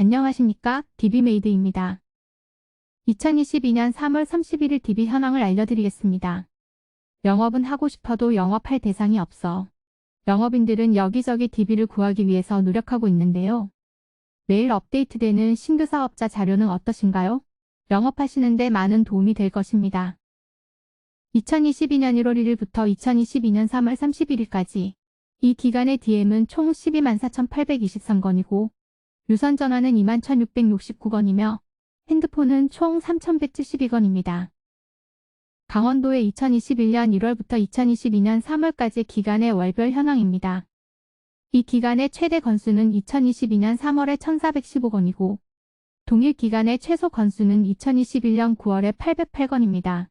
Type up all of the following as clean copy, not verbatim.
안녕하십니까? DB메이드입니다. 2022년 3월 31일 DB 현황을 알려드리겠습니다. 영업은 하고 싶어도 영업할 대상이 없어. 영업인들은 여기저기 DB를 구하기 위해서 노력하고 있는데요. 매일 업데이트되는 신규 사업자 자료는 어떠신가요? 영업하시는데 많은 도움이 될 것입니다. 2022년 1월 1일부터 2022년 3월 31일까지 이 기간의 DM은 총 124,823건이고 유선 전화는 21,669건이며 핸드폰은 총 3,172건입니다. 강원도의 2021년 1월부터 2022년 3월까지 기간의 월별 현황입니다. 이 기간의 최대 건수는 2022년 3월에 1,415건이고 동일 기간의 최소 건수는 2021년 9월에 808건입니다.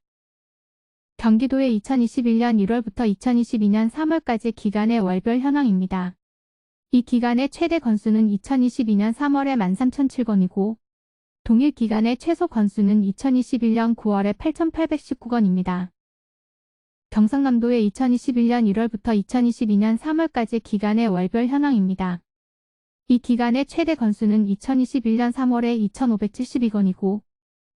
경기도의 2021년 1월부터 2022년 3월까지 기간의 월별 현황입니다. 이 기간의 최대 건수는 2022년 3월에 13,007건이고 동일 기간의 최소 건수는 2021년 9월에 8,819건입니다. 경상남도의 2021년 1월부터 2022년 3월까지 기간의 월별 현황입니다. 이 기간의 최대 건수는 2021년 3월에 2,572건이고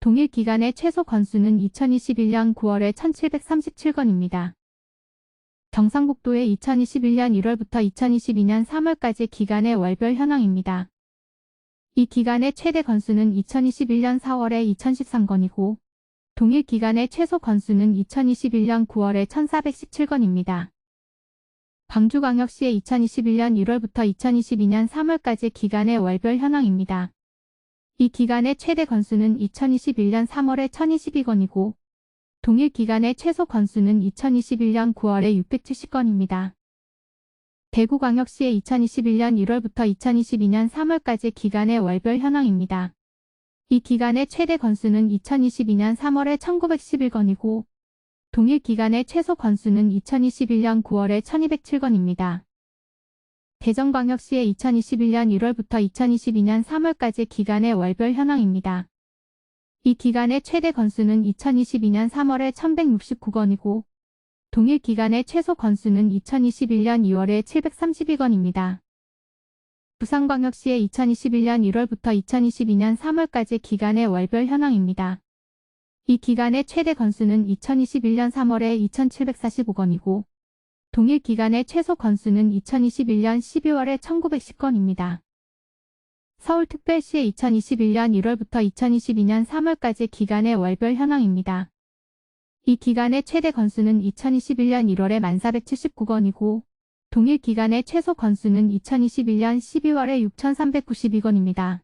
동일 기간의 최소 건수는 2021년 9월에 1,737건입니다. 경상북도의 2021년 1월부터 2022년 3월까지 기간의 월별 현황입니다. 이 기간의 최대 건수는 2021년 4월에 2,013건이고 동일 기간의 최소 건수는 2021년 9월에 1,417건입니다. 광주광역시의 2021년 1월부터 2022년 3월까지 기간의 월별 현황입니다. 이 기간의 최대 건수는 2021년 3월에 1,022건이고 동일 기간의 최소 건수는 2021년 9월에 670건입니다. 대구광역시의 2021년 1월부터 2022년 3월까지 기간의 월별 현황입니다. 이 기간의 최대 건수는 2022년 3월에 1,911건이고 동일 기간의 최소 건수는 2021년 9월에 1,207건입니다. 대전광역시의 2021년 1월부터 2022년 3월까지 기간의 월별 현황입니다. 이 기간의 최대 건수는 2022년 3월에 1,169건이고 동일 기간의 최소 건수는 2021년 2월에 732건입니다. 부산광역시의 2021년 1월부터 2022년 3월까지 기간의 월별 현황입니다. 이 기간의 최대 건수는 2021년 3월에 2,745건이고 동일 기간의 최소 건수는 2021년 12월에 1,910건입니다. 서울특별시의 2021년 1월부터 2022년 3월까지 기간의 월별 현황입니다. 이 기간의 최대 건수는 2021년 1월에 1,479건이고 동일 기간의 최소 건수는 2021년 12월에 6,392건입니다.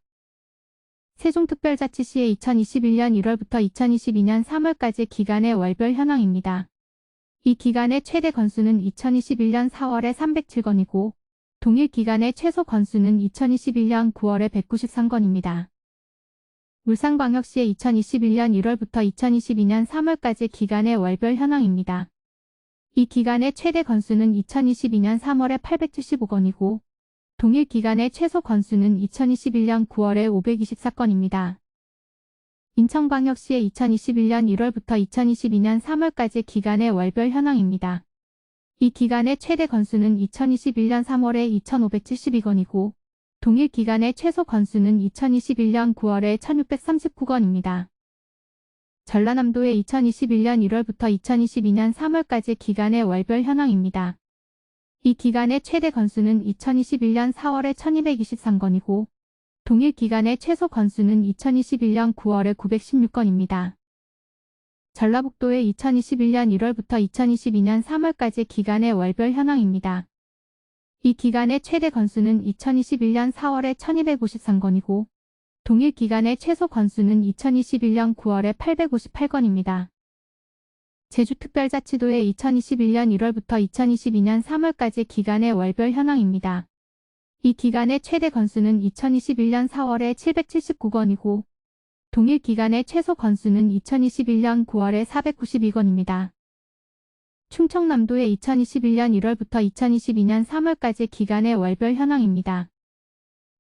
세종특별자치시의 2021년 1월부터 2022년 3월까지 기간의 월별 현황입니다. 이 기간의 최대 건수는 2021년 4월에 307건이고 동일 기간의 최소 건수는 2021년 9월에 193건입니다. 울산광역시의 2021년 1월부터 2022년 3월까지 기간의 월별 현황입니다. 이 기간의 최대 건수는 2022년 3월에 875건이고 동일 기간의 최소 건수는 2021년 9월에 524건입니다. 인천광역시의 2021년 1월부터 2022년 3월까지 기간의 월별 현황입니다. 이 기간의 최대 건수는 2021년 3월에 2,572건이고 동일 기간의 최소 건수는 2021년 9월에 1,639건입니다. 전라남도의 2021년 1월부터 2022년 3월까지 기간의 월별 현황입니다. 이 기간의 최대 건수는 2021년 4월에 1,223건이고 동일 기간의 최소 건수는 2021년 9월에 916건입니다. 전라북도의 2021년 1월부터 2022년 3월까지 기간의 월별 현황입니다. 이 기간의 최대 건수는 2021년 4월에 1,253건이고 동일 기간의 최소 건수는 2021년 9월에 858건입니다. 제주특별자치도의 2021년 1월부터 2022년 3월까지 기간의 월별 현황입니다. 이 기간의 최대 건수는 2021년 4월에 779건이고 동일 기간의 최소 건수는 2021년 9월에 492건입니다. 충청남도의 2021년 1월부터 2022년 3월까지 기간의 월별 현황입니다.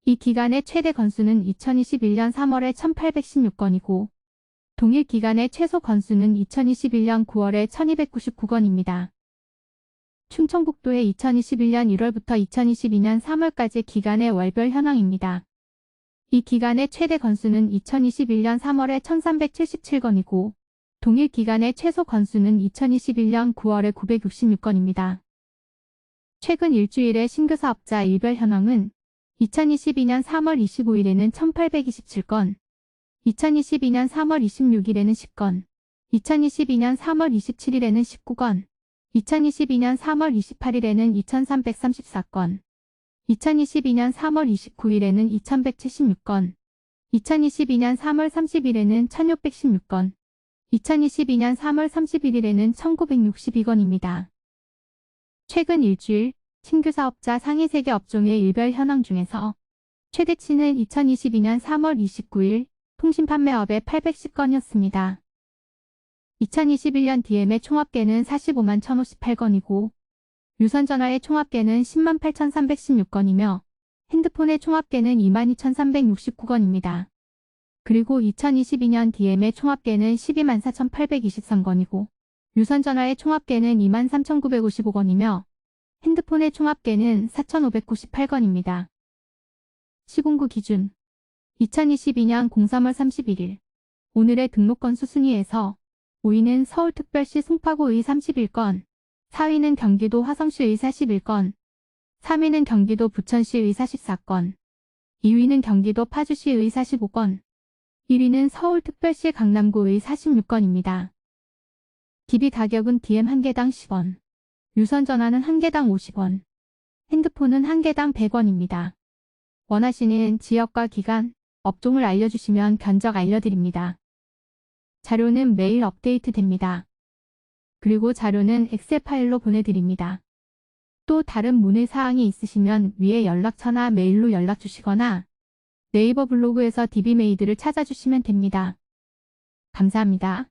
이 기간의 최대 건수는 2021년 3월에 1,816건이고 동일 기간의 최소 건수는 2021년 9월에 1,299건입니다. 충청북도의 2021년 1월부터 2022년 3월까지 기간의 월별 현황입니다. 이 기간의 최대 건수는 2021년 3월에 1377건이고 동일 기간의 최소 건수는 2021년 9월에 966건입니다. 최근 일주일의 신규 사업자 일별 현황은 2022년 3월 25일에는 1827건, 2022년 3월 26일에는 10건, 2022년 3월 27일에는 19건, 2022년 3월 28일에는 2334건, 2022년 3월 29일에는 2176건, 2022년 3월 30일에는 1616건, 2022년 3월 31일에는 1962건입니다. 최근 일주일 신규 사업자 상위 3개 업종의 일별 현황 중에서 최대치는 2022년 3월 29일 통신 판매업의 810건이었습니다. 2021년 DM의 총합계는 45만 1058건이고 유선전화의 총합계는 10만 8316건이며 핸드폰의 총합계는 22,369건입니다. 그리고 2022년 DM의 총합계는 12만 4,823건이고 유선전화의 총합계는 23,955건이며 핸드폰의 총합계는 4,598건입니다. 시공구 기준 2022년 03월 31일 오늘의 등록 건수 순위에서 5위는 서울특별시 송파구의 31건, 4위는 경기도 화성시의 41건, 3위는 경기도 부천시의 44건, 2위는 경기도 파주시의 45건, 1위는 서울특별시 강남구의 46건입니다. DB 가격은 DM 1개당 10원, 유선전화는 1개당 50원, 핸드폰은 1개당 100원입니다. 원하시는 지역과 기간, 업종을 알려주시면 견적 알려드립니다. 자료는 매일 업데이트 됩니다. 그리고 자료는 엑셀 파일로 보내드립니다. 또 다른 문의 사항이 있으시면 위에 연락처나 메일로 연락 주시거나 네이버 블로그에서 DB메이드를 찾아주시면 됩니다. 감사합니다.